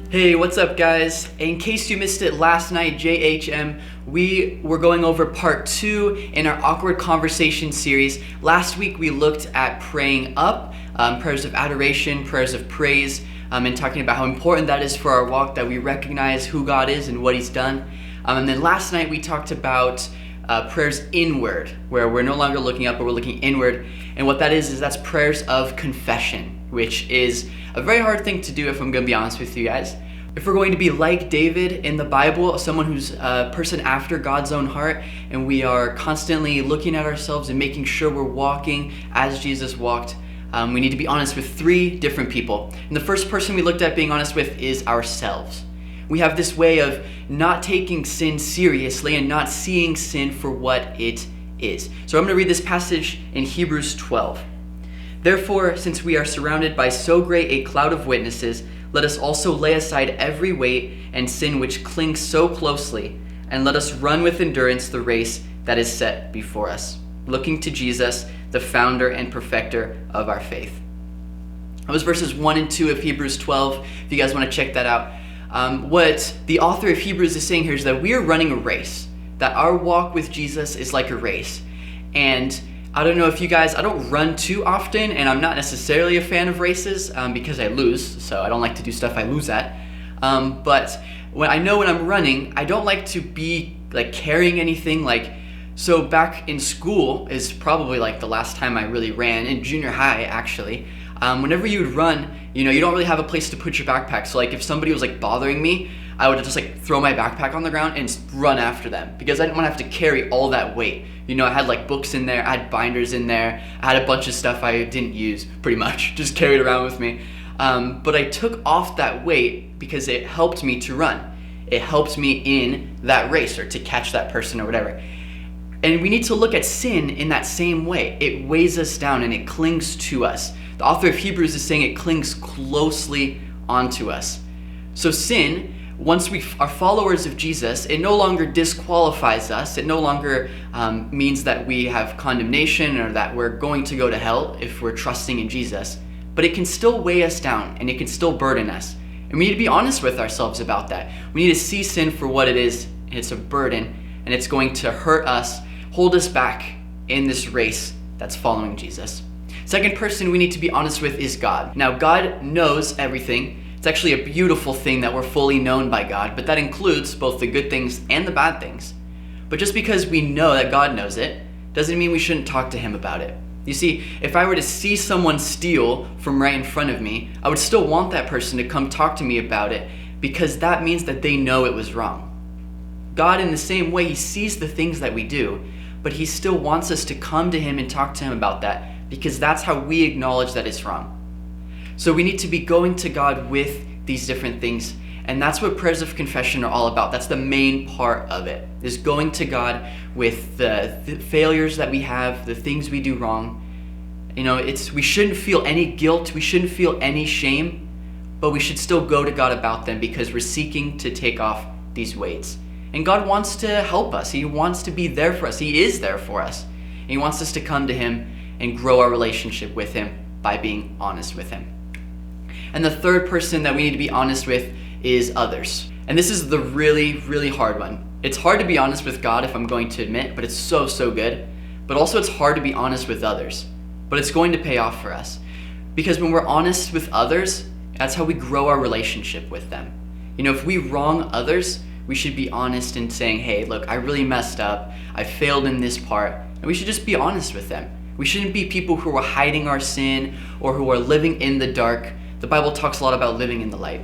Hey, what's up guys? In case you missed it last night, JHM, we were going over part 2 in our Awkward Conversation series. Last week we looked at praying up, prayers of adoration, prayers of praise, and talking about how important that is for our walk, that we recognize who God is and what He's done. And then last night we talked about prayers inward, where we're no longer looking up, but we're looking inward. And what that is that's prayers of confession, which is a very hard thing to do if I'm going to be honest with you guys. If we're going to be like David in the Bible, someone who's a person after God's own heart, and we are constantly looking at ourselves and making sure we're walking as Jesus walked, we need to be honest with 3 different people. And the first person we looked at being honest with is ourselves. We have this way of not taking sin seriously and not seeing sin for what it is. So I'm going to read this passage in Hebrews 12. Therefore, since we are surrounded by so great a cloud of witnesses, let us also lay aside every weight and sin which clings so closely, and let us run with endurance the race that is set before us, looking to Jesus, the founder and perfecter of our faith. That was verses 1 and 2 of Hebrews 12, if you guys want to check that out. What the author of Hebrews is saying here is that we are running a race, that our walk with Jesus is like a race. And I don't know if you guys, I don't run too often, and I'm not necessarily a fan of races because I lose, so I don't like to do stuff I lose at. But when I'm running, I don't like to be like carrying anything. So back in school is probably like the last time I really ran, in junior high actually. Whenever you would run, you don't really have a place to put your backpack. So like if somebody was like bothering me, I would just like throw my backpack on the ground and run after them because I didn't want to have to carry all that weight. I had like books in there, I had binders in there, I had a bunch of stuff I didn't use, pretty much, just carried around with me. But I took off that weight because it helped me to run. It helped me in that race or to catch that person or whatever. And we need to look at sin in that same way. It weighs us down and it clings to us. The author of Hebrews is saying it clings closely onto us. So sin, once we are followers of Jesus, it no longer disqualifies us. It no longer means that we have condemnation or that we're going to go to hell if we're trusting in Jesus. But it can still weigh us down and it can still burden us. And we need to be honest with ourselves about that. We need to see sin for what it is. It's a burden and it's going to hurt us, hold us back in this race that's following Jesus. Second person we need to be honest with is God. Now, God knows everything. It's actually a beautiful thing that we're fully known by God, but that includes both the good things and the bad things. But just because we know that God knows it, doesn't mean we shouldn't talk to Him about it. You see, if I were to see someone steal from right in front of me, I would still want that person to come talk to me about it because that means that they know it was wrong. God, in the same way, He sees the things that we do, but He still wants us to come to Him and talk to Him about that because that's how we acknowledge that it's wrong. So we need to be going to God with these different things, and that's what prayers of confession are all about. That's the main part of it, is going to God with the failures that we have, the things we do wrong. We shouldn't feel any guilt, we shouldn't feel any shame, but we should still go to God about them because we're seeking to take off these weights. And God wants to help us. He wants to be there for us. He is there for us. And He wants us to come to Him and grow our relationship with Him by being honest with Him. And the third person that we need to be honest with is others. And this is the really, really hard one. It's hard to be honest with God, if I'm going to admit, but it's so, so good. But also it's hard to be honest with others. But it's going to pay off for us. Because when we're honest with others, that's how we grow our relationship with them. If we wrong others, we should be honest in saying, hey, look, I really messed up. I failed in this part. And we should just be honest with them. We shouldn't be people who are hiding our sin or who are living in the dark. The Bible talks a lot about living in the light.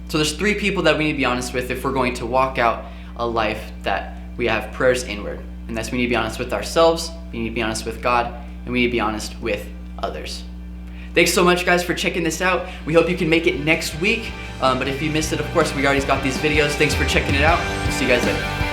So there's 3 people that we need to be honest with if we're going to walk out a life that we have prayers inward. And that's we need to be honest with ourselves, we need to be honest with God, and we need to be honest with others. Thanks so much, guys, for checking this out. We hope you can make it next week. But if you missed it, of course, we already got these videos. Thanks for checking it out. See you guys later.